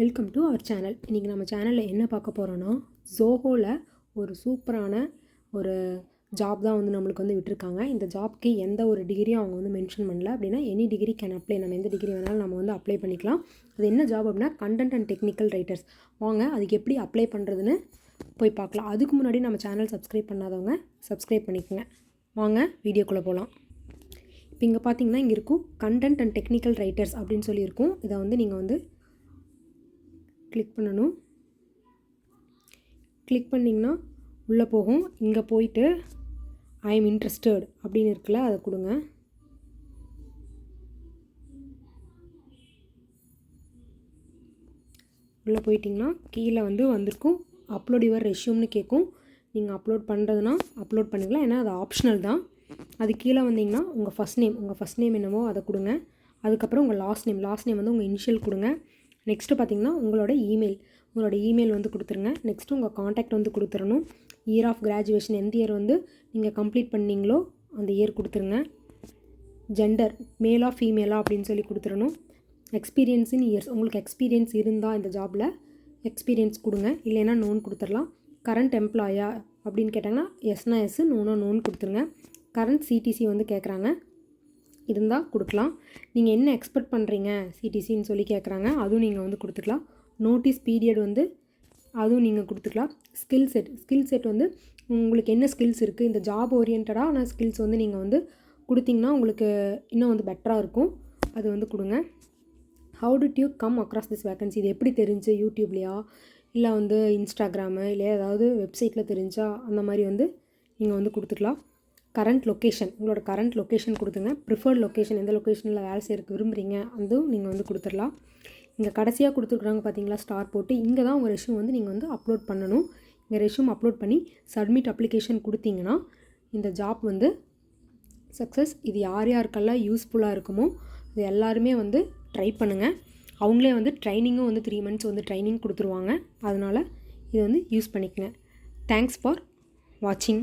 Welcome to our channel. இன்றைக்கி நம்ம சேனலில் என்ன பார்க்க போகிறோன்னா, ஜோஹோவில் ஒரு சூப்பரான ஒரு ஜாப் தான் வந்து நம்மளுக்கு வந்து விட்டுருக்காங்க. இந்த ஜாப்க்கு எந்த ஒரு டிகிரியும் அவங்க வந்து மென்ஷன் பண்ணல. அப்படின்னா எனி டிகிரி கேன் அப்ளை. நம்ம எந்த டிகிரி வேணாலும் நம்ம வந்து அப்ளை பண்ணிக்கலாம். அது என்ன ஜாப் அப்படின்னா கண்டென்ட் அண்ட் டெக்னிக்கல் ரைட்டர்ஸ். வாங்க அதுக்கு எப்படி அப்ளை பண்ணுறதுன்னு போய் பார்க்கலாம். அதுக்கு முன்னாடி நம்ம சேனல் சப்ஸ்கிரைப் பண்ணாதவங்க சப்ஸ்கிரைப் பண்ணிக்கோங்க. வாங்க வீடியோக்குள்ளே போகலாம். இப்போ இங்கே பார்த்தீங்கன்னா இங்கே இருக்கும் கண்டென்ட் அண்ட் டெக்னிக்கல் ரைட்டர்ஸ் அப்படின்னு சொல்லியிருக்கும். இதை வந்து நீங்கள் வந்து கிளிக் பண்ணணும். கிளிக் பண்ணிங்கன்னா உள்ளே போகும். இங்கே போயிட்டு ஐ எம் இன்ட்ரெஸ்டட் அப்படின்னு இருக்குல்ல, அதை கொடுங்க. உள்ளே போயிட்டிங்கன்னா கீழே வந்து வந்திருக்கும் அப்லோட் யுவர் ரெஸ்யூம்னு கேட்கும். நீங்கள் அப்லோட் பண்ணுறதுனா அப்லோட் பண்ணிக்கலாம், ஏன்னா அது ஆப்ஷனல் தான். அது கீழே வந்தீங்கன்னா உங்கள் ஃபஸ்ட் நேம் என்னவோ அதை கொடுங்க. அதுக்கப்புறம் உங்கள் லாஸ்ட் நேம் வந்து உங்கள் இனிஷியல் கொடுங்க. நெக்ஸ்ட்டு பார்த்தீங்கன்னா உங்களோட இமெயில் வந்து கொடுத்துருங்க. நெக்ஸ்ட்டு உங்கள் காண்டாக்ட் வந்து கொடுத்துடணும். இயர் ஆஃப் கிராஜுவேஷன் எந்த இயர் வந்து நீங்கள் கம்ப்ளீட் பண்ணீங்களோ அந்த இயர் கொடுத்துருங்க. ஜெண்டர் மேலா ஃபீமேலா அப்படின்னு சொல்லி கொடுத்துடணும். எக்ஸ்பீரியன்ஸ் இன் இயர்ஸ், உங்களுக்கு எக்ஸ்பீரியன்ஸ் இருந்தால் இந்த ஜாபில் எக்ஸ்பீரியன்ஸ் கொடுங்க, இல்லைன்னா நோன் கொடுத்துடலாம். கரண்ட் எம்ப்ளாயா அப்படின்னு கேட்டாங்கன்னா எஸ்னா எஸ், நோன்னு கொடுத்துருங்க. கரண்ட் சிடிசி வந்து கேட்குறாங்க, இருந்தால் கொடுக்கலாம். நீங்கள் என்ன எக்ஸ்பெக்ட் பண்ணுறீங்க சிடிசின்னு சொல்லி கேட்குறாங்க, அதுவும் நீங்கள் வந்து கொடுத்துக்கலாம். நோட்டீஸ் பீரியட் வந்து அதுவும் நீங்கள் கொடுத்துக்கலாம். ஸ்கில் செட் வந்து உங்களுக்கு என்ன ஸ்கில்ஸ் இருக்குது, இந்த ஜாப் ஓரியன்டான ஸ்கில்ஸ் வந்து நீங்கள் வந்து கொடுத்தீங்கன்னா உங்களுக்கு இன்னும் வந்து பெட்டராக இருக்கும். அது வந்து கொடுங்க. How did you come across this vacancy, இது எப்படி தெரிஞ்சு, யூடியூப்லையா இல்லை வந்து இன்ஸ்டாகிராமு இல்லை ஏதாவது வெப்சைட்டில் தெரிஞ்சா அந்த மாதிரி வந்து நீங்கள் வந்து கொடுத்துக்கலாம். கரண்ட் லொக்கேஷன், உங்களோட கரண்ட் லொக்கேஷன் கொடுத்துங்க. ப்ரிஃபர்ட் லொக்கேஷன், எந்த லொக்கேஷனில் வேலை செய்யறதுக்கு விரும்புகிறீங்க அதுவும் நீங்கள் வந்து கொடுத்துடலாம். இங்கே கடைசியாக கொடுத்துருக்குறாங்க பார்த்தீங்களா, ஸ்டார் போட்டு, இங்கே தான் உங்கள் ரெஸ்யூம் வந்து நீங்கள் வந்து அப்லோட் பண்ணணும். இங்கே ரெஸ்யூம் அப்லோட் பண்ணி சப்மிட் அப்ளிகேஷன் கொடுத்தீங்கன்னா இந்த ஜாப் வந்து சக்ஸஸ். இது யாருக்கெல்லாம் யூஸ்ஃபுல்லாக இருக்குமோ இது எல்லாருமே வந்து ட்ரை பண்ணுங்கள். அவங்களே வந்து ட்ரைனிங்கும் வந்து 3 months வந்து ட்ரைனிங் கொடுத்துருவாங்க. அதனால் இதை வந்து யூஸ் பண்ணிக்கங்க. தேங்க்ஸ் ஃபார் வாட்சிங்.